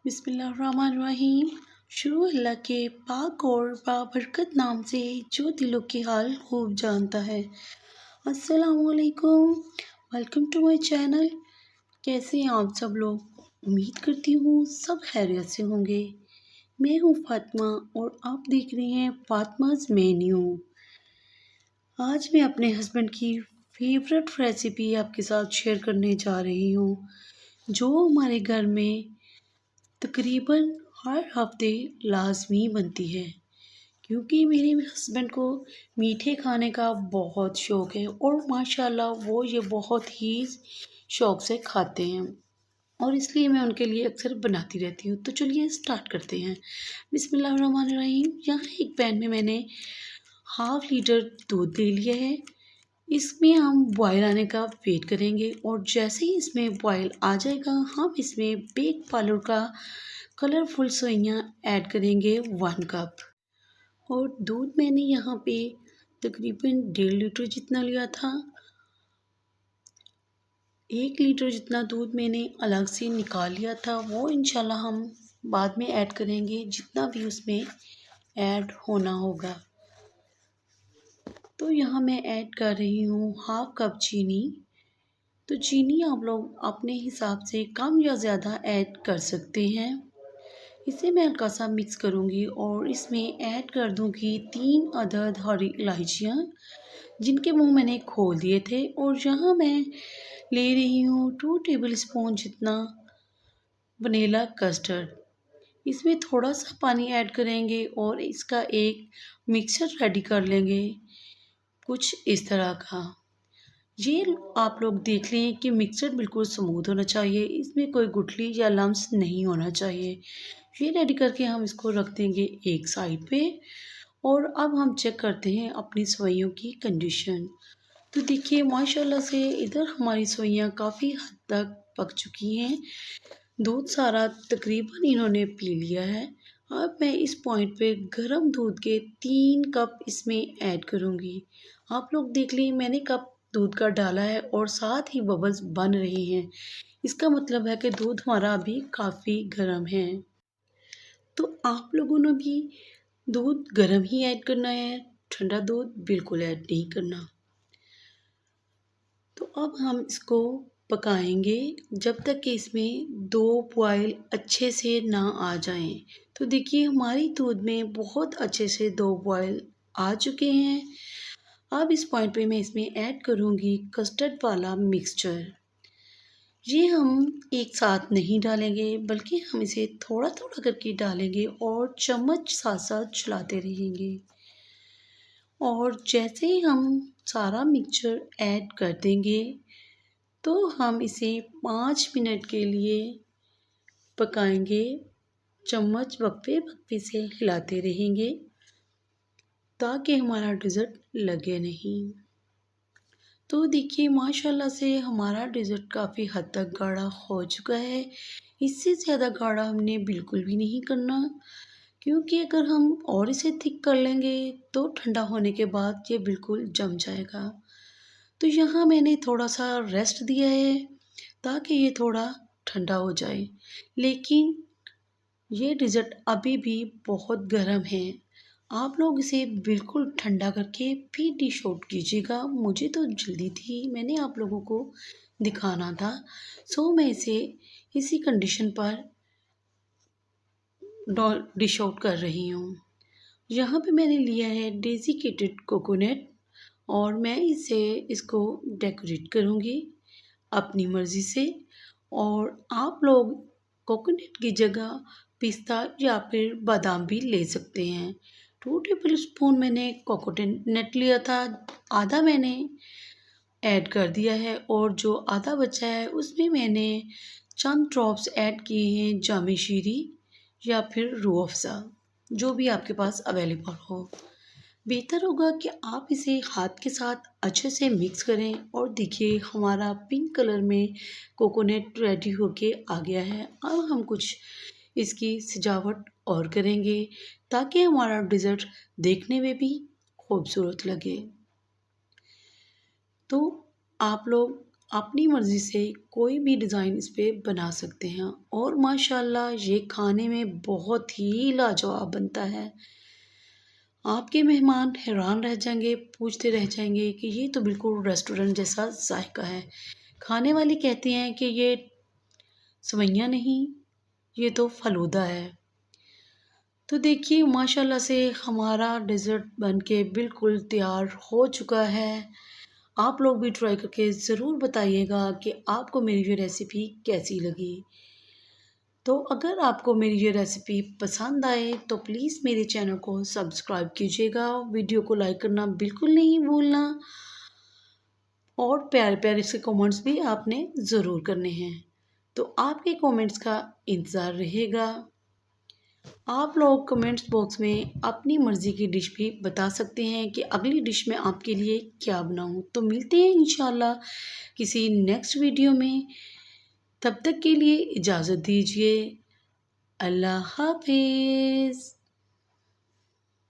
बिस्मिल्लाहिर्रहमानिर्रहीम। शुरू अल्लाह के पाक और बाबरकत नाम से जो दिलों के हाल खूब जानता है। अस्सलामुअलैकुम, वेलकम टू माय चैनल। कैसे हैं आप सब लोग? उम्मीद करती हूँ सब खैरियत से होंगे। मैं हूँ फातिमा और आप देख रहे हैं फातिमाज मेन्यू। आज मैं अपने हस्बैंड की फेवरेट रेसिपी आपके साथ शेयर करने जा रही हूँ, जो हमारे घर में तकरीबन हर हफ्ते लाजमी बनती है, क्योंकि मेरे हस्बैंड को मीठे खाने का बहुत शौक़ है और माशाल्लाह वो ये बहुत ही शौक़ से खाते हैं और इसलिए मैं उनके लिए अक्सर बनाती रहती हूँ। तो चलिए स्टार्ट करते हैं। बिस्मिल्लाहिर्रहमानिर्रहीम। यहाँ एक पैन में मैंने हाफ लीटर दूध ले लिया है। इसमें हम बॉयल आने का वेट करेंगे और जैसे ही इसमें बॉयल आ जाएगा हम इसमें बेक पाउडर का कलरफुल सेवइयाँ ऐड करेंगे 1 कप। और दूध मैंने यहाँ पे तकरीबन 1.5 लीटर जितना लिया था। 1 लीटर जितना दूध मैंने अलग से निकाल लिया था, वो इंशाल्लाह हम बाद में ऐड करेंगे जितना भी उसमें ऐड होना होगा। तो यहाँ मैं ऐड कर रही हूँ हाफ कप चीनी। तो चीनी आप लोग अपने हिसाब से कम या ज़्यादा ऐड कर सकते हैं। इसे मैं हल्का सा मिक्स करूँगी और इसमें ऐड कर दूँगी 3 अदद हरी इलायचियाँ, जिनके मुंह मैंने खोल दिए थे। और यहाँ मैं ले रही हूँ 2 टेबल स्पून जितना वनीला कस्टर्ड। इसमें थोड़ा सा पानी ऐड करेंगे और इसका एक मिक्सचर रेडी कर लेंगे कुछ इस तरह का। ये आप लोग देख लें कि मिक्सचर बिल्कुल स्मूथ होना चाहिए, इसमें कोई गुठली या लम्स नहीं होना चाहिए। ये रेडी करके हम इसको रख देंगे एक साइड पे। और अब हम चेक करते हैं अपनी सेवइयों की कंडीशन। तो देखिए माशाल्लाह से इधर हमारी सेवइयाँ काफ़ी हद तक पक चुकी हैं। दूध सारा तकरीबन इन्होंने पी लिया है। अब मैं इस पॉइंट पे गर्म दूध के 3 कप इसमें ऐड करूँगी। आप लोग देख लें मैंने कप दूध का डाला है और साथ ही बबल्स बन रहे हैं। इसका मतलब है कि दूध हमारा अभी काफ़ी गर्म है। तो आप लोगों ने भी दूध गर्म ही ऐड करना है, ठंडा दूध बिल्कुल ऐड नहीं करना। तो अब हम इसको पकाएंगे जब तक कि इसमें 2 बॉयल अच्छे से ना आ जाएं। तो देखिए हमारी दूध में बहुत अच्छे से 2 बॉयल आ चुके हैं। अब इस पॉइंट पे मैं इसमें ऐड करूँगी कस्टर्ड वाला मिक्सचर। ये हम एक साथ नहीं डालेंगे, बल्कि हम इसे थोड़ा थोड़ा करके डालेंगे और चम्मच साथ साथ चलाते रहेंगे। और जैसे ही हम सारा मिक्सचर ऐड कर देंगे तो हम इसे 5 मिनट के लिए पकाएंगे। चम्मच वक्फे वक्फे से हिलाते रहेंगे ताकि हमारा डेज़र्ट लगे नहीं। तो देखिए माशाल्लाह से हमारा डेज़र्ट काफ़ी हद तक गाढ़ा हो चुका है। इससे ज़्यादा गाढ़ा हमने बिल्कुल भी नहीं करना, क्योंकि अगर हम और इसे थिक कर लेंगे तो ठंडा होने के बाद ये बिल्कुल जम जाएगा। तो यहाँ मैंने थोड़ा सा रेस्ट दिया है ताकि ये थोड़ा ठंडा हो जाए, लेकिन ये डेज़र्ट अभी भी बहुत गर्म है। आप लोग इसे बिल्कुल ठंडा करके फिर डिश आउट कीजिएगा। मुझे तो जल्दी थी, मैंने आप लोगों को दिखाना था, सो मैं इसे इसी कंडीशन पर डिश आउट कर रही हूँ। यहाँ पे मैंने लिया है डेसिकेटेड कोकोनट और मैं इसको डेकोरेट करूँगी अपनी मर्ज़ी से। और आप लोग कोकोनट की जगह पिस्ता या फिर बादाम भी ले सकते हैं। 2 टेबल स्पून मैंने कोकोनट लिया था, आधा मैंने ऐड कर दिया है और जो आधा बचा है उसमें मैंने चंद ड्रॉप्स ऐड किए हैं जामे शीरी या फिर रूह अफ़ज़ा, जो भी आपके पास अवेलेबल हो। बेहतर होगा कि आप इसे हाथ के साथ अच्छे से मिक्स करें। और देखिए हमारा पिंक कलर में कोकोनट रेडी होके आ गया है। अब हम कुछ इसकी सजावट और करेंगे ताकि हमारा डेज़र्ट देखने में भी खूबसूरत लगे। तो आप लोग अपनी मर्ज़ी से कोई भी डिज़ाइन इस पे बना सकते हैं और माशाल्लाह ये खाने में बहुत ही लाजवाब बनता है। आपके मेहमान हैरान रह जाएंगे, पूछते रह जाएंगे कि ये तो बिल्कुल रेस्टोरेंट जैसा जायका है। खाने वाले कहते हैं कि ये सवैयाँ नहीं, ये तो फ़ालूदा है। तो देखिए माशाल्लाह से हमारा डेज़र्ट बनके बिल्कुल तैयार हो चुका है। आप लोग भी ट्राई करके ज़रूर बताइएगा कि आपको मेरी ये रेसिपी कैसी लगी। तो अगर आपको मेरी ये रेसिपी पसंद आए तो प्लीज़ मेरे चैनल को सब्सक्राइब कीजिएगा, वीडियो को लाइक करना बिल्कुल नहीं भूलना और प्यारे-प्यारे से कमेंट्स भी आपने ज़रूर करने हैं। तो आपके कमेंट्स का इंतज़ार रहेगा। आप लोग कमेंट्स बॉक्स में अपनी मर्ज़ी की डिश भी बता सकते हैं कि अगली डिश में आपके लिए क्या बनाऊँ। तो मिलते हैं इंशाल्लाह किसी नेक्स्ट वीडियो में। तब तक के लिए इजाज़त दीजिए। अल्लाह हाफ़िज़।